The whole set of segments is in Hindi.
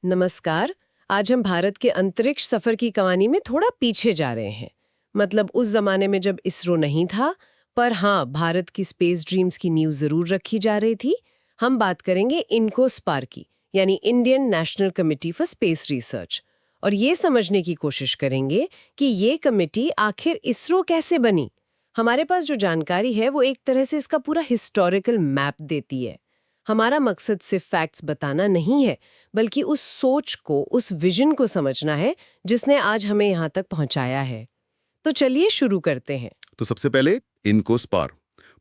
नमस्कार। आज हम भारत के अंतरिक्ष सफर की कहानी में थोड़ा पीछे जा रहे हैं। मतलब उस जमाने में जब इसरो नहीं था, पर हाँ, भारत की स्पेस ड्रीम्स की नींव जरूर रखी जा रही थी। हम बात करेंगे इनकोस्पार की, यानी Indian national committee for space research. और ये समझने की कोशिश करेंगे कि ये कमिटी आखिर इसरो कैसे बनी। हमारे पास जो जानकारी है वो एक तरह से इसका पूरा हिस्टोरिकल मैप देती है। हमारा मकसद सिर्फ फैक्ट्स बताना नहीं है, बल्कि उस सोच को, उस विजन को समझना है जिसने आज हमें यहाँ तक पहुँचाया है। तो चलिए शुरू करते हैं। तो सबसे पहले इनकोस्पार,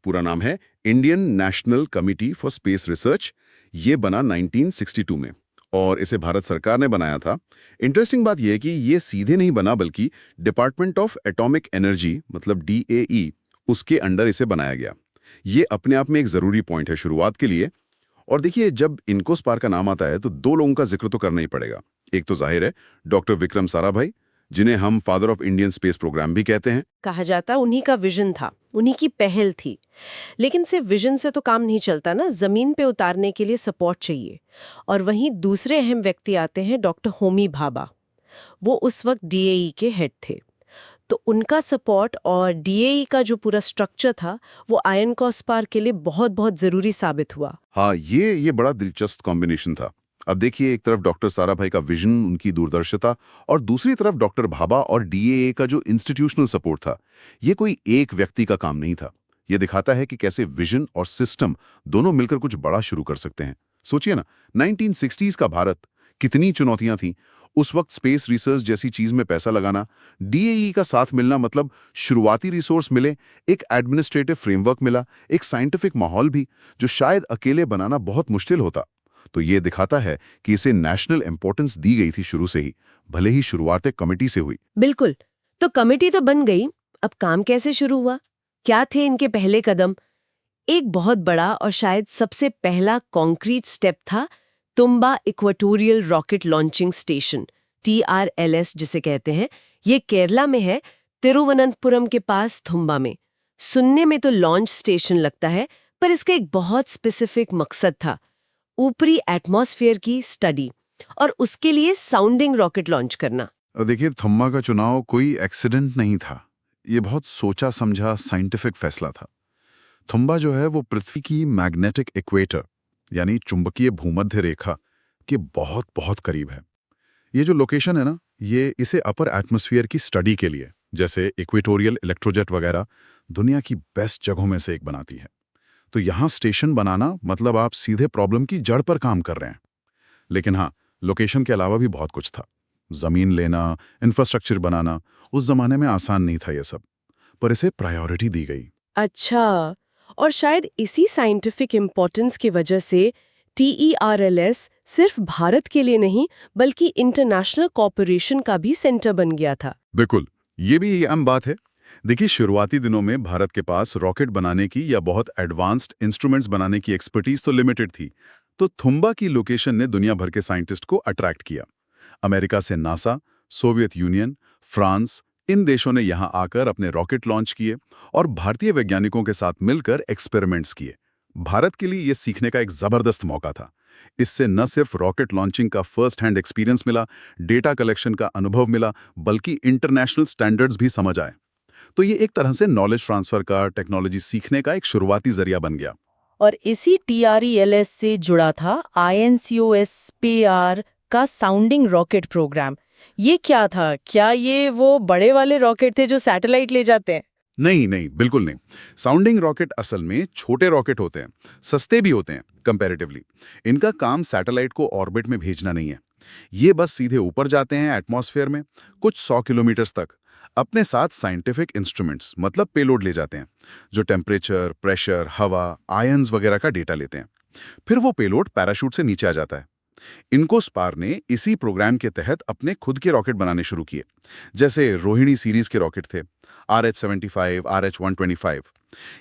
पूरा नाम है Indian national committee for space research. ये बना 1962 में और इसे भारत सरकार ने बनाया था। इंटरेस्टिंग बात यह है कि ये सीधे नहीं बना, बल्कि डिपार्टमेंट ऑफ एटॉमिक एनर्जी मतलब DAE, उसके अंडर इसे बनाया गया। ये अपने आप में एक जरूरी पॉइंट है शुरुआत के लिए। और देखिए, जब इनकोस्पार का नाम आता है तो दो लोगों का जिक्र तो करना ही पड़ेगा। एक तो जाहिर है डॉक्टर विक्रम साराभाई, जिन्हें हम father of Indian space programme भी कहते हैं। कहा जाता उन्हीं का विजन था, उन्हीं की पहल थी। लेकिन सिर्फ विजन से तो काम नहीं चलता ना, जमीन पे उतारने के लिए सपोर्ट चाहिए। और वहीं दूसरे अहम व्यक्ति आते हैं डॉक्टर होमी भाभा। वो उस वक्त DAE के हेड थे। तो उनका सपोर्ट और DAE का जो पूरा स्ट्रक्चर था, वो आयनकोस्पार के लिए बहुत बहुत जरूरी साबित हुआ। हाँ, ये बड़ा दिलचस्प कॉम्बिनेशन था। अब देखिए, एक तरफ डॉक्टर साराभाई का विजन, उनकी दूरदर्शिता, और दूसरी तरफ डॉक्टर भाभा और DAE का जो इंस्टीट्यूशनल सपोर्ट था। ये कोई एक व्यक्ति का काम नहीं था। ये दिखाता है कि कैसे विजन और सिस्टम दोनों मिलकर कुछ बड़ा शुरू कर सकते हैं। सोचिए ना, 1960s का भारत, कितनी चुनौतियां थीं। उस वक्त स्पेस रिसर्च जैसी चीज में पैसा लगाना, DAE का साथ मिलना, मतलब शुरुआती रिसोर्स मिले, एक एडमिनिस्ट्रेटिव फ्रेमवर्क मिला, एक साइंटिफिक माहौल भी, जो शायद अकेले बनाना बहुत मुश्किल होता। तो ये दिखाता है कि इसे नेशनल इंपॉर्टेंस दी गई थी शुरू से ही, भले ही शुरुआत एक कमेटी से हुई। बिल्कुल। तो कमेटी तो बन गई, अब काम कैसे शुरू हुआ? क्या थे इनके पहले कदम? एक बहुत बड़ा और शायद सबसे पहला कॉन्क्रीट स्टेप था Thumba equatorial rocket launching station, TRLS जिसे कहते हैं। ये केरला में है, तिरुवनंतपुरम के पास थुम्बा में। सुनने में तो लॉन्च स्टेशन लगता है, पर इसका एक बहुत स्पेसिफिक मकसद था, ऊपरी एटमॉस्फेयर की स्टडी, और उसके लिए साउंडिंग रॉकेट लॉन्च करना। और देखिए, थम्मा का चुनाव कोई एक्सीडेंट नहीं था। ये बहुत सोचा समझा साइंटिफिक फैसला था। थुम्बा जो है वो पृथ्वी की मैग्नेटिक इक्वेटर, यानी चुंबकीय भूमध्य रेखा के बहुत बहुत करीब है। ये जो लोकेशन है ना, ये इसे अपर एटमॉस्फेयर की स्टडी के लिए, जैसे इक्वेटोरियल इलेक्ट्रोजेट वगैरह, दुनिया की बेस्ट जगहों में से एक बनाती है। तो यहाँ स्टेशन बनाना मतलब आप सीधे प्रॉब्लम की जड़ पर काम कर रहे हैं। लेकिन हाँ, लोकेशन के अलावा भी बहुत कुछ था। जमीन लेना, इंफ्रास्ट्रक्चर बनाना, उस जमाने में आसान नहीं था ये सब, पर इसे प्रायोरिटी दी गई। अच्छा, और शायद इसी साइंटिफिक इम्पोर्टेंस की वजह से TERLS सिर्फ भारत के लिए नहीं, बल्कि इंटरनेशनल कॉपरेशन का भी सेंटर बन गया था। बिल्कुल, ये भी आम बात है। देखिए, शुरुआती दिनों में भारत के पास रॉकेट बनाने की या बहुत एडवांस्ड इंस्ट्रूमेंट्स बनाने की एक्सपर्टीज तो लिमिटेड थी। तो थुम्बा की लोकेशन ने दुनिया भर के साइंटिस्ट को अट्रैक्ट किया। अमेरिका से नासा, सोवियत यूनियन, फ्रांस, इन देशों ने यहां आकर अपने रॉकेट लॉन्च किए और भारतीय वैज्ञानिकों के साथ मिलकर एक्सपेरिमेंट्स किए। भारत के लिए यह सीखने का एक जबरदस्त मौका था। इससे न सिर्फ रॉकेट लॉन्चिंग का फर्स्ट हैंड एक्सपीरियंस मिला, डेटा कलेक्शन का अनुभव मिला, बल्कि इंटरनेशनल स्टैंडर्ड्स भी समझ आए। तो ये एक तरह से नॉलेज ट्रांसफर का, टेक्नोलॉजी सीखने का एक शुरुआती जरिया बन गया। और इसी TRELS से जुड़ा था INCOSPAR का साउंडिंग रॉकेट प्रोग्राम। ये क्या था? क्या ये वो बड़े वाले रॉकेट थे जो सैटेलाइट ले जाते हैं? नहीं नहीं, बिल्कुल नहीं। साउंडिंग रॉकेट असल में छोटे रॉकेट होते हैं, सस्ते भी होते हैं कंपैरेटिवली। इनका काम सैटेलाइट को ऑर्बिट में भेजना नहीं है। ये बस सीधे ऊपर जाते हैं एटमॉस्फेयर में, कुछ 100 किलोमीटर तक। अपने साथ साइंटिफिक इंस्ट्रूमेंट्स मतलब पेलोड ले जाते हैं, जो टेम्परेचर, प्रेशर, हवा, आयंस वगैरह का डेटा लेते हैं। फिर वो पेलोड पैराशूट से नीचे आ जाता है। इनकोस्पार ने इसी प्रोग्राम के तहत अपने खुद के रॉकेट बनाने शुरू किए। जैसे रोहिणी सीरीज के रॉकेट थे, RH-75, RH-125।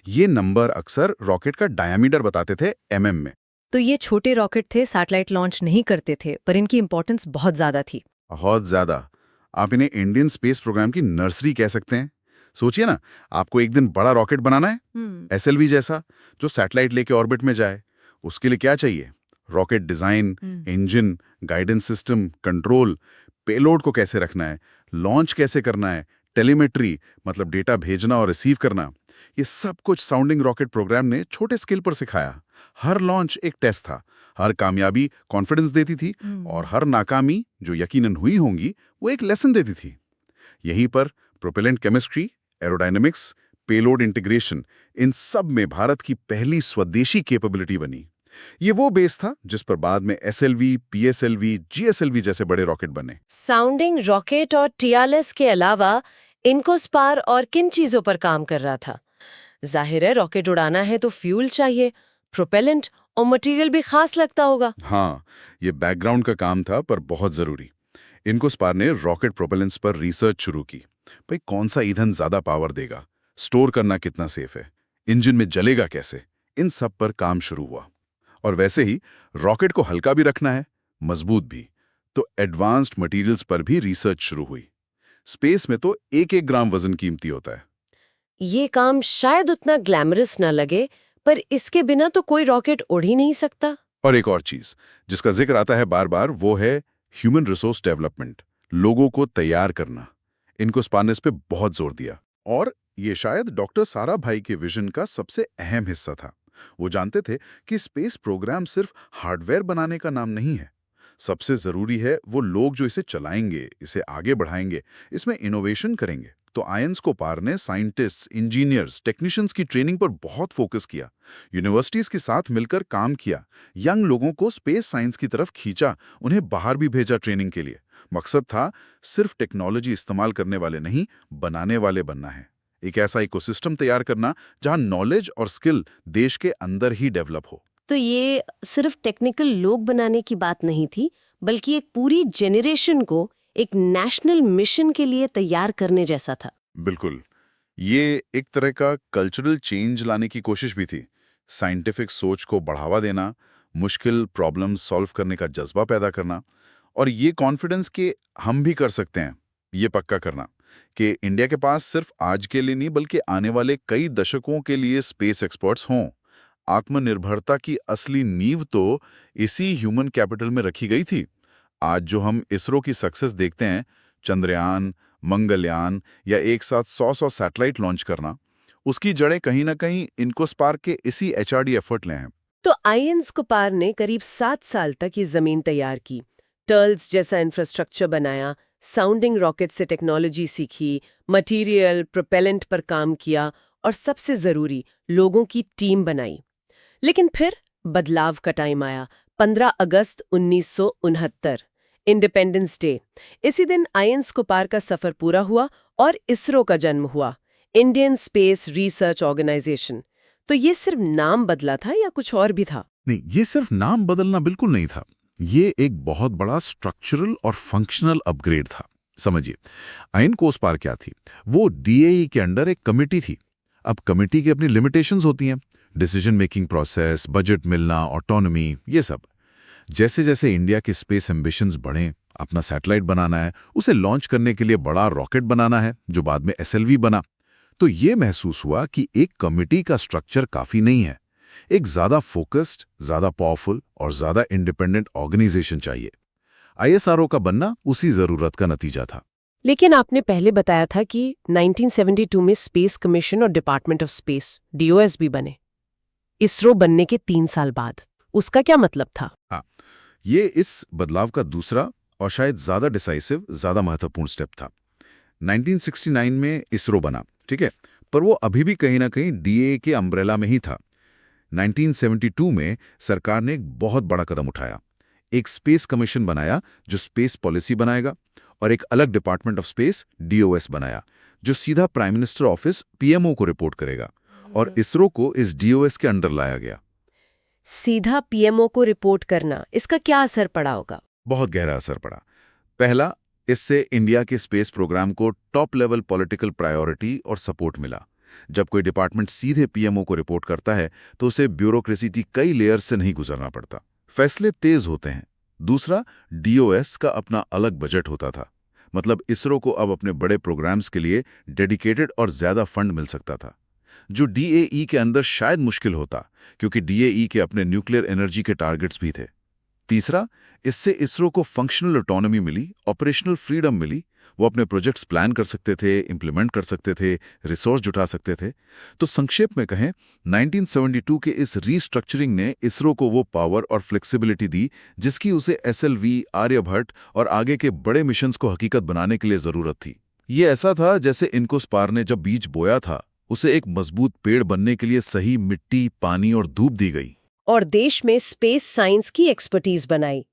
ये नंबर अक्सर रॉकेट का डायमीटर बताते थे mm में। तो ये छोटे रॉकेट थे, सैटेलाइट लॉन्च नहीं करते थे, पर इनकी इंपॉर्टेंस बहुत ज्यादा थी। बहुत ज्यादा। आप इन्हें इंडियन स्पेस प्रोग्राम की नर्सरी कह सकते हैं। सोचिए ना, आपको एक दिन बड़ा रॉकेट बनाना है, SLV जैसा, जो सैटेलाइट लेके ऑर्बिट में जाए। उसके लिए क्या चाहिए? Rocket design, engine, guidance system, control, payload को कैसे रखना है, लॉन्च कैसे करना है, टेलीमेट्री मतलब डेटा भेजना और रिसीव करना, ये सब कुछ साउंडिंग रॉकेट प्रोग्राम ने छोटे स्केल पर सिखाया। हर लॉन्च एक टेस्ट था, हर कामयाबी कॉन्फिडेंस देती थी और हर नाकामी जो यकीनन हुई होंगी वो एक लेसन देती थी। यहीं पर propellant chemistry, aerodynamics, payload integration, इन सब में भारत की पहली स्वदेशी कैपेबिलिटी बनी। ये वो बेस था जिस पर बाद में SLV, PSLV, GSLV जैसे बड़े रॉकेट बने। साउंडिंग रॉकेट और टीआरएस के अलावा इनकोस्पार और किन चीजों पर काम कर रहा था? जाहिर है रॉकेट उड़ाना है तो फ्यूल चाहिए, प्रोपेलेंट और मटेरियल भी खास लगता होगा। हाँ, ये बैकग्राउंड का काम था पर बहुत जरूरी। इनकोस्पार ने रॉकेट प्रोपेलेंट्स पर रिसर्च शुरू की। भाई कौन सा ईंधन ज्यादा पावर देगा, स्टोर करना कितना सेफ है, इंजन में जलेगा कैसे, इन सब पर काम शुरू हुआ। और वैसे ही रॉकेट को हल्का भी रखना है, मजबूत भी, तो एडवांस्ड मटेरियल्स पर भी रिसर्च शुरू हुई। स्पेस में तो एक एक ग्राम वजन कीमती होता है। ये काम शायद उतना ग्लैमरस न लगे, पर इसके बिना तो कोई रॉकेट उड़ ही नहीं सकता। और एक और चीज जिसका जिक्र आता है बार बार वो है ह्यूमन रिसोर्स डेवलपमेंट, लोगों को तैयार करना। इनकोस्पार ने इस पे बहुत जोर दिया और ये शायद डॉक्टर साराभाई के विजन का सबसे अहम हिस्सा था। वो जानते थे कि स्पेस प्रोग्राम सिर्फ हार्डवेयर बनाने का नाम नहीं है, सबसे जरूरी है वो लोग जो इसे चलाएंगे, इसे आगे बढ़ाएंगे, इसमें इनोवेशन करेंगे। तो आयंस्कोपार ने साइंटिस्ट्स, इंजीनियर्स, टेक्नीशियंस की ट्रेनिंग पर बहुत फोकस किया, यूनिवर्सिटीज के साथ मिलकर काम किया, यंग लोगों को स्पेस साइंस की तरफ खींचा, उन्हें बाहर भी भेजा ट्रेनिंग के लिए। मकसद था सिर्फ टेक्नोलॉजी इस्तेमाल करने वाले नहीं, बनाने वाले बनना है। एक ऐसा इकोसिस्टम तैयार करना जहां नॉलेज और स्किल देश के अंदर ही डेवलप हो। तो ये सिर्फ टेक्निकल लोग बनाने की बात नहीं थी, बल्कि एक पूरी जेनरेशन को एक नेशनल मिशन के लिए तैयार करने जैसा था। बिल्कुल, ये एक तरह का कल्चरल चेंज लाने की कोशिश भी थी। साइंटिफिक सोच को बढ़ावा देना, मुश्किल प्रॉब्लम सॉल्व करने का जज्बा पैदा करना, और ये कॉन्फिडेंस कि हम भी कर सकते हैं, ये पक्का करना कि इंडिया के पास सिर्फ आज के लिए नहीं बल्कि आने वाले कई दशकों के लिए स्पेस एक्सपर्ट्स हों। आत्मनिर्भरता की असली नींव तो इसी ह्यूमन कैपिटल में रखी गई थी। आज जो हम इसरो की सक्सेस देखते हैं, चंद्रयान, मंगलयान या एक साथ 100 सैटेलाइट लॉन्च करना, उसकी जड़ें कहीं ना कहीं इनकोस्पार के इसी HRD एफर्ट ले हैं। तो आयंस्कोपार ने करीब 7 साल तक ये जमीन तैयार की, टर्ल्स जैसा इंफ्रास्ट्रक्चर बनाया, साउंडिंग रॉकेट से टेक्नोलॉजी सीखी, मटेरियल, प्रोपेलेंट पर काम किया और सबसे जरूरी लोगों की टीम बनाई। लेकिन फिर बदलाव का टाइम आया। 15 अगस्त 1969, इंडिपेंडेंस डे। इसी दिन आयंस्कोपार का सफर पूरा हुआ और इसरो का जन्म हुआ, इंडियन स्पेस रिसर्च ऑर्गेनाइजेशन। तो ये सिर्फ नाम बदला था या कुछ और भी था? नहीं, ये सिर्फ नाम बदलना बिल्कुल नहीं था। ये एक बहुत बड़ा स्ट्रक्चरल और फंक्शनल अपग्रेड था। समझिए, आयंस्कोपार क्या थी? वो DAE के अंडर एक कमेटी थी। अब कमेटी की अपनी लिमिटेशंस होती हैं, डिसीजन मेकिंग प्रोसेस, बजट मिलना, ऑटोनॉमी, ये सब। जैसे जैसे इंडिया के स्पेस एम्बिशंस बढ़े, अपना सैटेलाइट बनाना है, उसे लॉन्च करने के लिए बड़ा रॉकेट बनाना है जो बाद में SLV बना, तो ये महसूस हुआ कि एक कमेटी का स्ट्रक्चर काफी नहीं है। एक ज्यादा फोकस्ड, ज्यादा पावरफुल और ज्यादा इंडिपेंडेंट ऑर्गेनाइजेशन चाहिए। ISRO का बनना उसी जरूरत का नतीजा था। लेकिन आपने पहले बताया था कि 1972 में स्पेस कमीशन और डिपार्टमेंट ऑफ स्पेस DOS भी बने, इसरो बनने के 3 साल बाद। उसका क्या मतलब था? हाँ, ये इस बदलाव का दूसरा और शायद ज्यादा डिसाइसिव, ज्यादा महत्वपूर्ण स्टेप था। 1969 में इसरो बना, ठीक है, पर वो अभी भी कहीं ना कहीं DAE के अम्ब्रेला में ही था। 1972 में सरकार ने एक बहुत बड़ा कदम उठाया, एक स्पेस कमीशन बनाया जो स्पेस पॉलिसी बनाएगा, और एक अलग डिपार्टमेंट ऑफ स्पेस DOS बनाया जो सीधा प्राइम मिनिस्टर ऑफिस PMO को रिपोर्ट करेगा, और इसरो को इस DOS के अंडर लाया गया। सीधा PMO को रिपोर्ट करना, इसका क्या असर पड़ा होगा? बहुत गहरा असर पड़ा। पहला, इससे इंडिया के स्पेस प्रोग्राम को टॉप लेवल पॉलिटिकल प्रायोरिटी और सपोर्ट मिला। जब कोई डिपार्टमेंट सीधे PMO को रिपोर्ट करता है तो उसे ब्यूरोक्रेसी की कई लेयर्स से नहीं गुजरना पड़ता, फैसले तेज होते हैं। दूसरा, DOS का अपना अलग बजट होता था, मतलब इसरो को अब अपने बड़े प्रोग्राम्स के लिए डेडिकेटेड और ज्यादा फंड मिल सकता था, जो DAE के अंदर शायद मुश्किल होता, क्योंकि DAE के अपने न्यूक्लियर एनर्जी के टारगेट्स भी थे। तीसरा, इससे इसरो को फंक्शनल ऑटोनॉमी मिली, ऑपरेशनल फ्रीडम मिली। वो अपने प्रोजेक्ट्स प्लान कर सकते थे, इंप्लीमेंट कर सकते थे, रिसोर्स जुटा सकते थे। तो संक्षेप में कहें, 1972 के इस रीस्ट्रक्चरिंग ने इसरो को वो पावर और फ्लेक्सिबिलिटी दी जिसकी उसे एसएलवी, आर्यभट्ट और आगे के बड़े मिशंस को हकीकत बनाने के लिए जरूरत थी। ये ऐसा था जैसे इनकोस्पार ने जब बीज बोया था, उसे एक मजबूत पेड़ बनने के लिए सही मिट्टी, पानी और धूप दी गई। और देश में स्पेस साइंस की एक्सपर्टीज बनाई।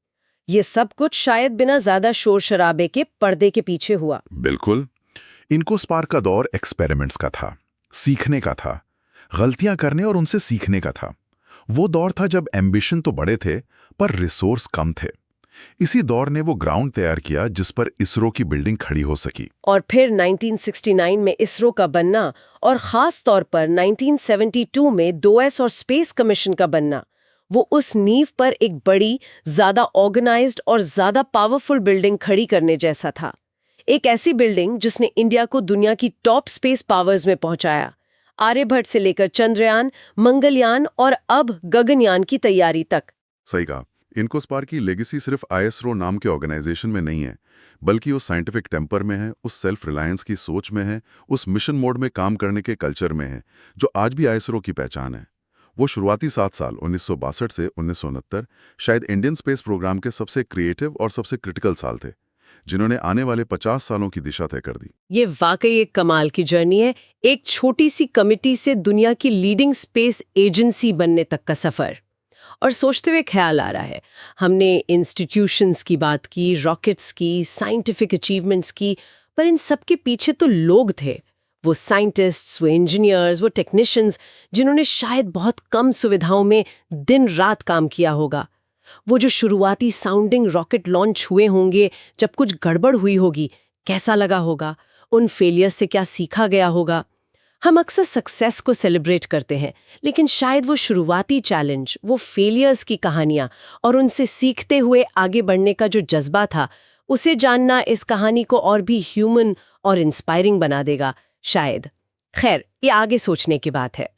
ये सब कुछ शायद बिना ज्यादा शोर शराबे के पर्दे के पीछे हुआ। बिल्कुल। इनकोस्पार का दौर एक्सपेरिमेंट्स का था, सीखने का था, गलतियां करने और उनसे सीखने का था। वो दौर था जब एम्बिशन तो बड़े थे पर रिसोर्स कम थे। इसी दौर ने वो ग्राउंड तैयार किया जिस पर इसरो की बिल्डिंग खड़ी हो सकी। और फिर 1969 में इसरो का बनना और खास तौर पर 1972 में 2S और स्पेस कमीशन का बनना, वो उस नींव पर एक बड़ी, ज्यादा ऑर्गेनाइज्ड और ज्यादा पावरफुल बिल्डिंग खड़ी करने जैसा था। एक ऐसी बिल्डिंग जिसने इंडिया को दुनिया की टॉप स्पेस पावर्स में पहुंचाया, आर्यभट्ट से लेकर चंद्रयान, मंगलयान और अब गगनयान की तैयारी तक। सही कहा। इनकोस्पार की लेगेसी सिर्फ आईएसआरओ नाम के ऑर्गेनाइजेशन में नहीं है, बल्कि उस साइंटिफिक टेम्पर में है, उस सेल्फ रिलायंस की सोच में है, उस मिशन मोड में काम करने के कल्चर में है, जो आज भी आईएसआरओ की पहचान है। वो शुरुआती 7 साल 1962 से 1969 शायद इंडियन स्पेस प्रोग्राम के सबसे क्रिएटिव और सबसे क्रिटिकल साल थे, जिन्होंने आने वाले 50 सालों की दिशा तय कर दी। ये वाकई एक कमाल की जर्नी है, एक छोटी सी कमिटी से दुनिया की लीडिंग स्पेस एजेंसी बनने तक का सफर। और सोचते हुए ख्याल आ रहा है, हमने इंस्टीट्यूशंस की बात की, रॉकेट्स की, साइंटिफिक अचीवमेंट्स की, पर इन सब के पीछे तो लोग थे। वो साइंटिस्ट्स, वो इंजीनियर्स, वो टेक्नीशियंस, जिन्होंने शायद बहुत कम सुविधाओं में दिन रात काम किया होगा। वो जो शुरुआती साउंडिंग रॉकेट लॉन्च हुए होंगे, जब कुछ गड़बड़ हुई होगी, कैसा लगा होगा, उन फेलियर्स से क्या सीखा गया होगा। हम अक्सर सक्सेस को सेलिब्रेट करते हैं, लेकिन शायद वो शुरुआती चैलेंज, वो फेलियर्स की कहानियां और उनसे सीखते हुए आगे बढ़ने का जो जज्बा था, उसे जानना इस कहानी को और भी ह्यूमन और इंस्पायरिंग बना देगा शायद। खैर, ये आगे सोचने की बात है।